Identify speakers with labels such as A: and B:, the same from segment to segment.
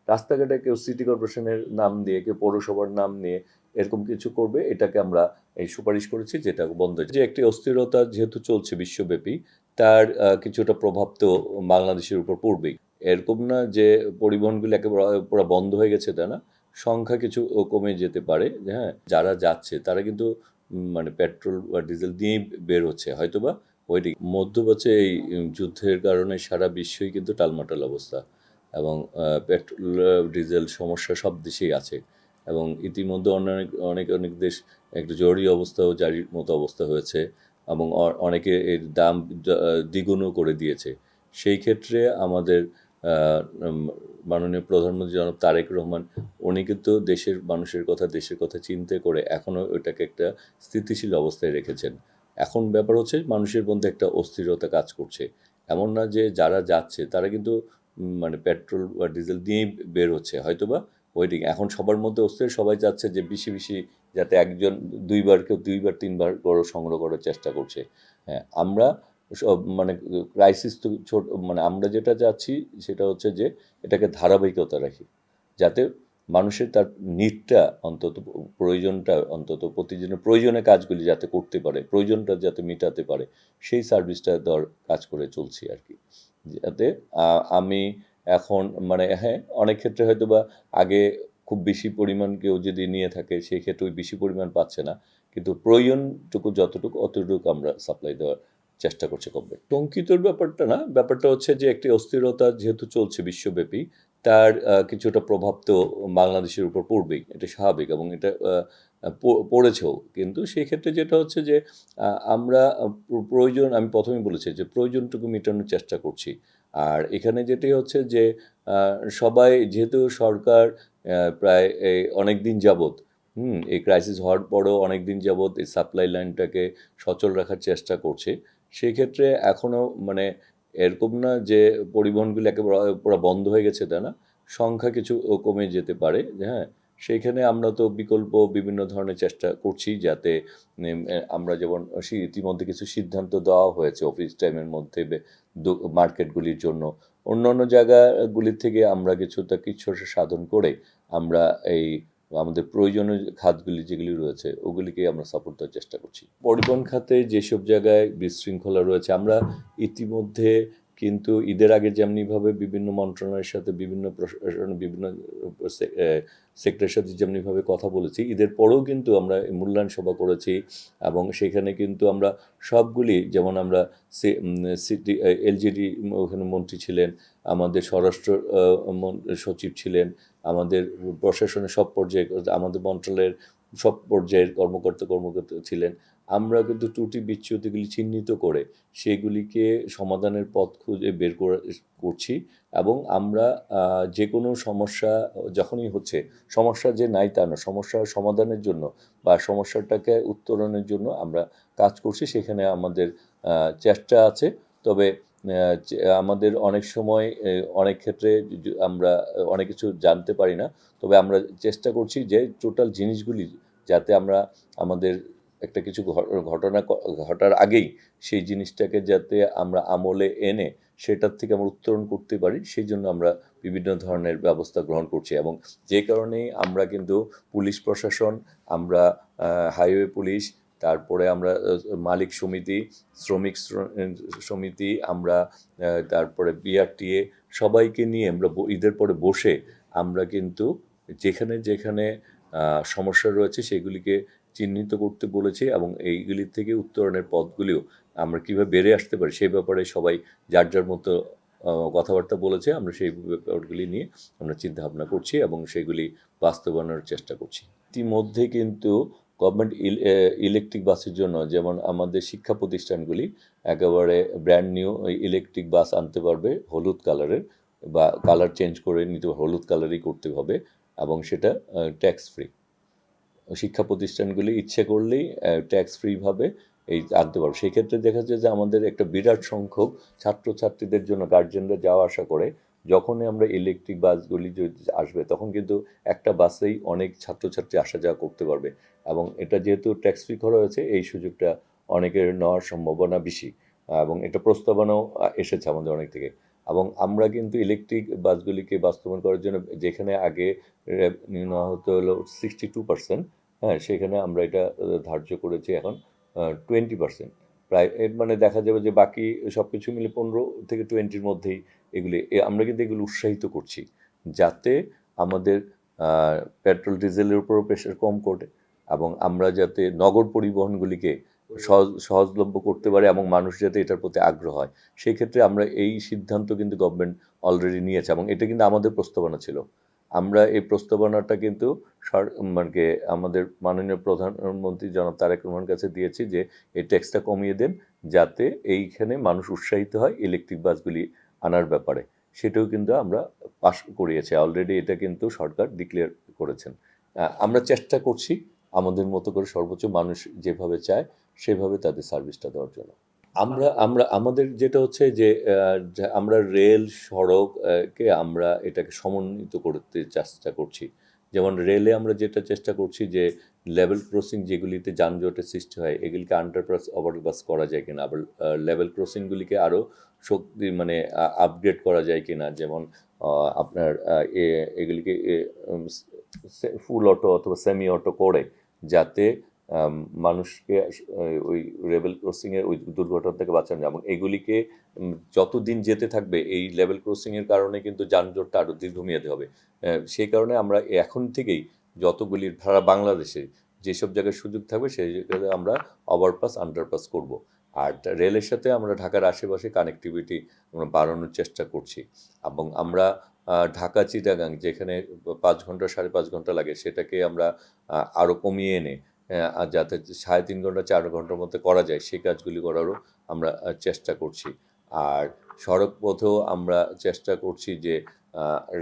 A: রাস্তাঘাটে কেউ সিটি কর্পোরেশনের নাম দিয়ে, কেউ পৌরসভার নাম নিয়ে এরকম কিছু করবে, এটাকে আমরা এই সুপারিশ করেছি, যেটা বন্ধ। যে একটি অস্থিরতা যেহেতু চলছে বিশ্বব্যাপী, তার কিছুটা প্রভাব তো বাংলাদেশের উপর পড়বেই। এরকম না যে পরিবহনগুলো একেবারে পুরো বন্ধ হয়ে গেছে, তা না, সংখ্যা কিছু কমে যেতে পারে। হ্যাঁ, যারা যাচ্ছে তারা কিন্তু মানে পেট্রোল বা ডিজেল দিয়েই বের হচ্ছে, হয়তোবা ওইটি মধ্যপ্রাচ্যে এই যুদ্ধের কারণে সারা বিশ্বই কিন্তু টালমাটাল অবস্থা, এবং পেট্রোল ডিজেল সমস্যা সব দেশেই আছে, এবং ইতিমধ্যে অনেক অনেক অনেক দেশ একটু জরুরি অবস্থাও জারির মতো অবস্থা হয়েছে, এবং অনেকে এর দাম দ্বিগুণও করে দিয়েছে। সেই ক্ষেত্রে আমাদের মাননীয় প্রধানমন্ত্রী জনাব তারেক রহমান, উনি কিন্তু দেশের মানুষের কথা, দেশের কথা চিন্তা করে এখনও ওইটাকে একটা স্থিতিশীল অবস্থায় রেখেছেন। এখন ব্যাপার হচ্ছে মানুষের মধ্যে একটা অস্থিরতা কাজ করছে। এমন না যে যারা যাচ্ছে তারা কিন্তু মানে পেট্রোল বা ডিজেল দিয়েই বের হচ্ছে, হয়তোবা ওয়েটিং। এখন সবার মধ্যে অস্থির, সবাই চাচ্ছে যে বেশি বেশি যাতে একজন দুইবার, কেউ দুইবার তিনবার করে সংগ্রহ করার চেষ্টা করছে। হ্যাঁ, আমরা সব মানে ক্রাইসিস তো ছোট, মানে আমরা যেটা চাচ্ছি সেটা হচ্ছে যে এটাকে ধারাবাহিকতা রাখি, যাতে মানুষের তার নিডটা অন্তত, প্রয়োজনটা অন্তত, প্রতিদিনের প্রয়োজনীয় কাজগুলি যাতে করতে পারে, প্রয়োজনটা যাতে মেটাতে পারে, সেই সার্ভিসটা দেওয়ার কাজ করে চলছি আর কি। যাতে আমি এখন মানে হ্যাঁ, অনেক ক্ষেত্রে হয়তো বা আগে খুব বেশি পরিমাণ কেউ যদি নিয়ে থাকে সেই ক্ষেত্রে ওই বেশি পরিমাণ পাচ্ছে না, কিন্তু প্রয়োজনটুকু যতটুকু অতটুকু আমরা সাপ্লাই দেওয়ার চেষ্টা করছে গভর্নমেন্ট। শঙ্কিতর ব্যাপারটা না, ব্যাপারটা হচ্ছে যে একটি অস্থিরতা যেহেতু চলছে বিশ্বব্যাপী, তার কিছুটা প্রভাব তো বাংলাদেশের উপর পড়বেই, এটা স্বাভাবিক, এবং এটা পড়েছেও। কিন্তু সেই ক্ষেত্রে যেটা হচ্ছে যে আমরা প্রয়োজন, আমি প্রথমেই বলেছি যে প্রয়োজনটুকু মেটানোর চেষ্টা করছি। আর এখানে যেটি হচ্ছে যে সবাই, যেহেতু সরকার প্রায় এই অনেক দিন যাবৎ এই ক্রাইসিস হওয়ার পরেও অনেক দিন যাবৎ এই সাপ্লাই লাইনটাকে সচল রাখার চেষ্টা করছে, সেই ক্ষেত্রে এখনও মানে এরকম না যে পরিবহনগুলো একেবারে পুরো বন্ধ হয়ে গেছে, তা না, সংখ্যা কিছু কমে যেতে পারে। হ্যাঁ, সেইখানে আমরা তো বিকল্প বিভিন্ন ধরনের চেষ্টা করছি, যাতে আমরা যেমন ইতিমধ্যে কিছু সিদ্ধান্ত দেওয়া হয়েছে অফিস টাইমের মধ্যে মার্কেটগুলির জন্য, অন্যান্য জায়গাগুলির থেকে আমরা কিছুটা কিছু সাধন করে আমরা এই আমাদের প্রয়োজনীয় খাতগুলি যেগুলি রয়েছে ওগুলিকে আমরা সাপোর্ট দেওয়ার চেষ্টা করছি। পরিবহন খাতে যেসব জায়গায় বিশৃঙ্খলা রয়েছে, আমরা ইতিমধ্যে কিন্তু ঈদের আগে যেমনিভাবে বিভিন্ন মন্ত্রণালয়ের সাথে, বিভিন্ন প্রশাসন, বিভিন্ন সেক্টরের সাথে যেমনিভাবে কথা বলেছি, ঈদের পরেও কিন্তু আমরা মূল্যায়ন সভা করেছি, এবং সেখানে কিন্তু আমরা সবগুলি, যেমন আমরা সিটি এলজিডি ওখানে মন্ত্রী ছিলেন, আমাদের স্বরাষ্ট্র সচিব ছিলেন, আমাদের প্রশাসনের সব পর্যায়ে, আমাদের মন্ত্রণালয়ের সব পর্যায়ের কর্মকর্তা ছিলেন। আমরা কিন্তু ত্রুটি বিচ্যুতিগুলি চিহ্নিত করে সেগুলিকে সমাধানের পথ খুঁজে বের করছি, এবং আমরা যে কোনো সমস্যা যখনই হচ্ছে, সমস্যা যে নাই তা না, সমস্যার সমাধানের জন্য বা সমস্যাটাকে উত্তরণের জন্য আমরা কাজ করছি, সেখানে আমাদের চেষ্টা আছে। তবে আমাদের অনেক সময় অনেক ক্ষেত্রে আমরা অনেক কিছু জানতে পারি না, তবে আমরা চেষ্টা করছি যে টোটাল জিনিসগুলি যাতে আমরা আমাদের একটা কিছু ঘটনা ঘটার আগেই সেই জিনিসটাকে যাতে আমরা আমলে এনে সেটার থেকে আমরা উত্তরণ করতে পারি, সেই জন্য আমরা বিভিন্ন ধরনের ব্যবস্থা গ্রহণ করছি। এবং যে কারণেই আমরা কিন্তু পুলিশ প্রশাসন, আমরা হাইওয়ে পুলিশ, তারপরে আমরা মালিক সমিতি, শ্রমিক সমিতি, আমরা তারপরে বিআরটিএ, সবাইকে নিয়ে আমরা ঈদের পরে বসে আমরা কিন্তু যেখানে যেখানে সমস্যা রয়েছে সেগুলিকে চিহ্নিত করতে বলেছি, এবং এইগুলির থেকে উত্তরণের পথগুলিও আমরা কীভাবে বেড়ে আসতে পারি সেই ব্যাপারে সবাই যার যার মতো কথাবার্তা বলেছে। আমরা সেই ব্যাপারগুলি নিয়ে আমরা চিন্তাভাবনা করছি এবং সেগুলি বাস্তবায়নের চেষ্টা করছি। ইতিমধ্যে কিন্তু গভর্নমেন্ট ইলেকট্রিক বাসের জন্য, যেমন আমাদের শিক্ষা প্রতিষ্ঠানগুলি একেবারে ব্র্যান্ড নিউ ইলেকট্রিক বাস আনতে পারবে হলুদ কালারের, বা কালার চেঞ্জ করে নিতে, হলুদ কালারই করতে হবে, এবং সেটা ট্যাক্স ফ্রি। শিক্ষা প্রতিষ্ঠানগুলি ইচ্ছে করলেই ট্যাক্স ফ্রিভাবে এই আনতে পারবে। সেক্ষেত্রে দেখা যায় যে আমাদের একটা বিরাট সংখ্যক ছাত্রছাত্রীদের জন্য গার্জেনরা যাওয়া আসা করে, যখনই আমরা ইলেকট্রিক বাসগুলি যদি আসবে তখন কিন্তু একটা বাসেই অনেক ছাত্রছাত্রী আসা যাওয়া করতে পারবে, এবং এটা যেহেতু ট্যাক্স ফ্রি করা হয়েছে এই সুযোগটা অনেকের নেওয়ার সম্ভাবনা বেশি, এবং এটা প্রস্তাবনাও এসেছে আমাদের অনেক থেকে। এবং আমরা কিন্তু ইলেকট্রিক বাসগুলিকে বাস্তবায়ন করার জন্য যেখানে আগে নেওয়া হতো হলো 62%, হ্যাঁ, সেখানে আমরা এটা ধার্য করেছি এখন 20%। প্রায় এর মানে দেখা যাবে যে বাকি সব কিছু মিলে 15 থেকে 20-র মধ্যেই এগুলি আমরা কিন্তু এগুলো উৎসাহিত করছি, যাতে আমাদের পেট্রোল ডিজেলের উপরও প্রেশার কম করে এবং আমরা যাতে নগর পরিবহনগুলিকে সহজলভ্য করতে পারি এবং মানুষ যাতে এটার প্রতি আগ্রহ হয়। সেই ক্ষেত্রে আমরা এই সিদ্ধান্ত কিন্তু গভর্নমেন্ট অলরেডি নিয়েছে এবং এটা কিন্তু আমাদের প্রস্তাবনা ছিল। আমরা এই প্রস্তাবনাটা কিন্তু মানে আমাদের মাননীয় প্রধানমন্ত্রী জনাব তারেক রহমানের কাছে দিয়েছি যে এই ট্যাক্সটা কমিয়ে দেন, যাতে এইখানে মানুষ উৎসাহিত হয় ইলেকট্রিক বাসগুলি আনার ব্যাপারে। সেটাও কিন্তু আমরা পাস করিয়েছি অলরেডি, এটা কিন্তু সরকার ডিক্লেয়ার করেছেন। আমরা চেষ্টা করছি আমাদের মতো করে সর্বোচ্চ মানুষ যেভাবে চায় সেভাবে তাদের সার্ভিসটা দেওয়ার জন্য। আমরা আমরা আমাদের যেটা হচ্ছে যে আমরা রেল সড়ক কে আমরা এটাকে সমন্বিত করতে চেষ্টা করছি। যেমন রেলে আমরা যেটা চেষ্টা করছি যে লেভেল ক্রসিং যেগুলিতে যানজটের সৃষ্টি হয় এগুলিকে আন্ডারপাস ওভারপাস করা যায় কিনা, আবার লেভেল ক্রসিংগুলিকে আরও শক্তি মানে আপগ্রেড করা যায় কিনা, যেমন আপনার এগুলিকে ফুল অটো অথবা সেমি অটো করে যাতে মানুষকে ওই লেভেল ক্রসিংয়ের ওই দুর্ঘটনা থেকে বাঁচানো যায়। এবং এগুলিকে যতদিন যেতে থাকবে এই লেভেল ক্রসিংয়ের কারণে কিন্তু যানজটটা আরও দীর্ঘমেয়াদী হবে। সেই কারণে আমরা এখন থেকেই যতগুলি সারা বাংলাদেশে যেসব জায়গায় সুযোগ থাকবে সেই জায়গায় আমরা ওভারপাস আন্ডারপাস করব। আর রেলের সাথে আমরা ঢাকার আশেপাশে কানেক্টিভিটি আমরা বাড়ানোর চেষ্টা করছি এবং আমরা ঢাকা চিটাগাং যেখানে 5 ঘন্টা 5.5 ঘন্টা লাগে সেটাকে আমরা আরও কমিয়ে এনে যাতে 3.5 ঘন্টা 4 ঘন্টার মধ্যে করা যায় সেই কাজগুলি করারও আমরা চেষ্টা করছি। আর সড়ক পথেও আমরা চেষ্টা করছি যে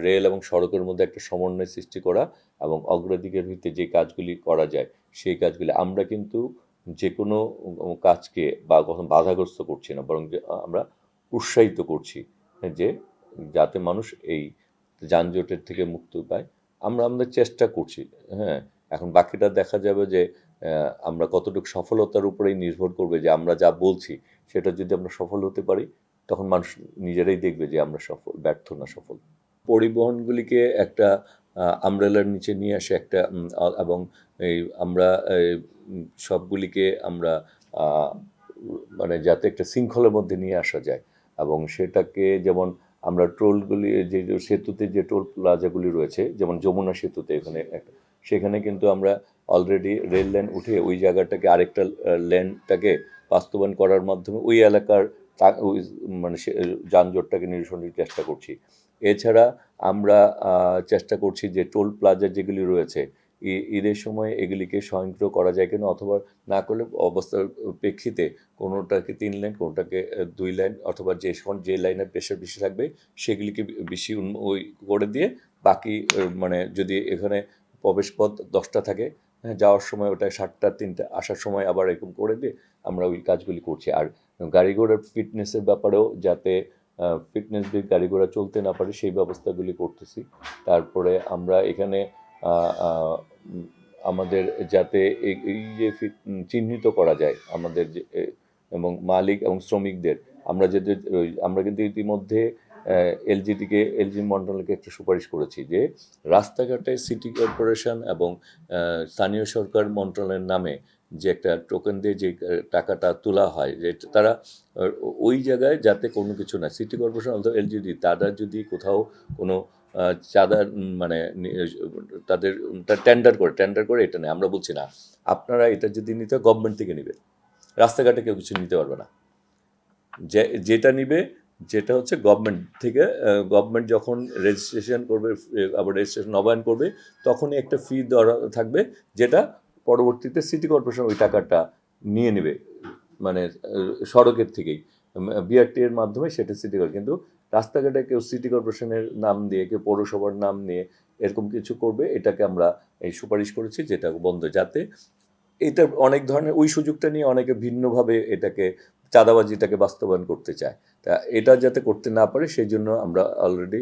A: রেল এবং সড়কের মধ্যে একটা সমন্বয় সৃষ্টি করা এবং অগ্রাধিকার ভিত্তিতে যে কাজগুলি করা যায় সেই কাজগুলি আমরা কিন্তু যে কোনো কাজকে বা কখনো বাধাগ্রস্ত করছি না, বরং আমরা উৎসাহিত করছি যে যাতে মানুষ এই যানজটের থেকে মুক্তি পায়। আমরা আমাদের চেষ্টা করছি, হ্যাঁ। এখন বাকিটা দেখা যাবে যে আমরা কতটুকু সফলতার উপরেই নির্ভর করবে যে আমরা যা বলছি সেটা যদি আমরা সফল হতে পারি তখন মানুষ নিজেরাই দেখবে যে আমরা সফল, ব্যর্থ না সফল। পরিবহনগুলিকে একটা আমব্রেলার নিচে নিয়ে আসে একটা এবং এই আমরা সবগুলিকে আমরা মানে যাতে একটা শৃঙ্খলার মধ্যে নিয়ে আসা যায় এবং সেটাকে যেমন আমরা টোলগুলি যে সেতুতে যে টোল প্লাজাগুলি রয়েছে যেমন যমুনা সেতুতে এখানে একটা, সেখানে কিন্তু আমরা অলরেডি রেল লাইন উঠে ওই জায়গাটাকে আরেকটা লেনটাকে বাস্তবায়ন করার মাধ্যমে ওই এলাকার ওই মানে যানজটটাকে নিরসনের চেষ্টা করছি। এছাড়া আমরা চেষ্টা করছি যে টোল প্লাজা যেগুলি রয়েছে ঈদের সময় এগুলিকে স্বয়ংক্রিয় করা যায় কিনা, অথবা না করলে অবস্থার প্রেক্ষিতে কোনোটাকে 3 লাইন কোনোটাকে 2 লাইন অথবা যে লাইনের প্রেশার বেশি থাকবে সেগুলিকে বেশি ওই করে দিয়ে বাকি মানে যদি এখানে প্রবেশপথ 10টা থাকে, হ্যাঁ, যাওয়ার সময় ওটা 7টা 3টা আসার সময় আবার এরকম করে দিয়ে আমরা ওই কাজগুলি করছি। আর গাড়ি ঘোড়ার ফিটনেসের ব্যাপারেও যাতে ফিটনেস দিয়ে গাড়ি ঘোড়া চলতে না পারে সেই ব্যবস্থাগুলি করতেছি। তারপরে আমরা এখানে আমাদের যাতে এই যে চিহ্নিত করা যায় আমাদের যে এবং মালিক এবং শ্রমিকদের আমরা কিন্তু ইতিমধ্যে এলজি মন্ত্রণালয়কে একটা সুপারিশ করেছি যে রাস্তাঘাটে সিটি কর্পোরেশন এবং স্থানীয় সরকার মন্ত্রণালয়ের নামে যে একটা টোকেন দিয়ে যে টাকাটা তোলা হয় যে তারা ওই জায়গায় যাতে কোনো কিছু না, সিটি কর্পোরেশন অথবা এলজিডি তারা যদি কোথাও কোনো চাঁদা মানে তাদের টেন্ডার করে এটা নেই, আমরা বলছি না আপনারা এটা যদি নিতে হয় গভর্নমেন্ট থেকে নেবে, রাস্তাঘাটে কেউ কিছু নিতে পারবে না। যেটা নিবে যেটা হচ্ছে গভর্নমেন্ট থেকে, গভর্নমেন্ট যখন রেজিস্ট্রেশন করবে আবার রেজিস্ট্রেশন নবায়ন করবে তখনই একটা ফি দেওয়া থাকবে যেটা পরবর্তীতে সিটি কর্পোরেশন ওই টাকাটা নিয়ে নেবে মানে সড়কের থেকেই বিআরটি এর মাধ্যমে সেটা সিটি কর্পোরেশন। কিন্তু রাস্তাঘাটে কেউ সিটি কর্পোরেশনের নাম দিয়ে কেউ পৌরসভার নাম নিয়ে এরকম কিছু করবে, এটাকে আমরা এই সুপারিশ করেছি যেটা বন্ধ, যাতে এটা অনেক ধরনের ওই সুযোগটা নিয়ে অনেকে ভিন্নভাবে এটাকে চাঁদাবাজিটাকে বাস্তবায়ন করতে চায়। তা এটা যাতে করতে না পারে সেই জন্য আমরা অলরেডি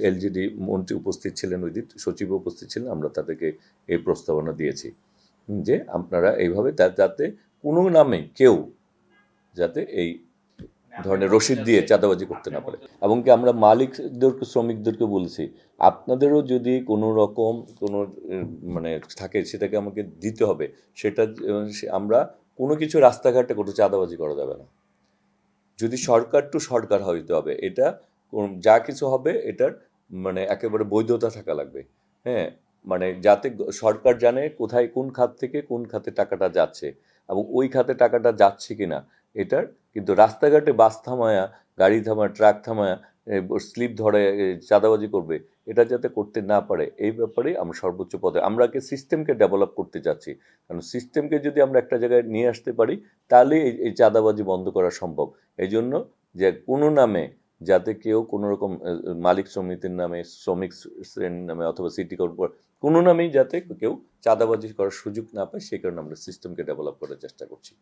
A: এলজিডি মন্ত্রী উপস্থিত ছিলেন, ওই দিন সচিব উপস্থিত ছিলেন, আমরা তাদেরকে এই প্রস্তাবনা দিয়েছি যে আপনারা এইভাবে যাতে কোনো নামে কেউ যাতে এই ধরনের রসিদ দিয়ে চাঁদাবাজি করতে না পারে। এবং কি আমরা মালিকদেরকে শ্রমিকদেরকে বলেছি, আপনাদেরও যদি কোনো রকম কোনো মানে থাকে সেটাকে আমাকে দিতে হবে। সেটা আমরা কোনো কিছু রাস্তাঘাটে কোনো চাঁদাবাজি করা যাবে না। যদি সরকার টু সরকার হইতে হবে, এটা যা কিছু হবে এটার মানে একেবারে বৈধতা থাকা লাগবে। হ্যাঁ, মানে যাতে সরকার জানে কোথায় কোন খাত থেকে কোন খাতে টাকাটা যাচ্ছে এবং ওই খাতে টাকাটা যাচ্ছে কিনা এটার। কিন্তু রাস্তাঘাটে বাস থামায়া, গাড়ি থামায়, ট্রাক থামায়া স্লিপ ধরে চাঁদাবাজি করবে, এটা যাতে করতে না পারে এই ব্যাপারে আমরা সর্বোচ্চ পদে আমরা সিস্টেমকে ডেভেলপ করতে চাচ্ছি। কারণ সিস্টেমকে যদি আমরা একটা জায়গায় নিয়ে আসতে পারি তাহলে এই চাঁদাবাজি বন্ধ করা সম্ভব। এই জন্য যে কোনো নামে যাতে কেউ কোনো রকম মালিক সমিতির নামে, শ্রমিক শ্রেণীর নামে অথবা সিটি কর্পোরেশন কোনো নামেই যাতে কেউ চাঁদাবাজি করার সুযোগ না পায়, সেই কারণে আমরা সিস্টেমকে ডেভেলপ করার চেষ্টা করছি।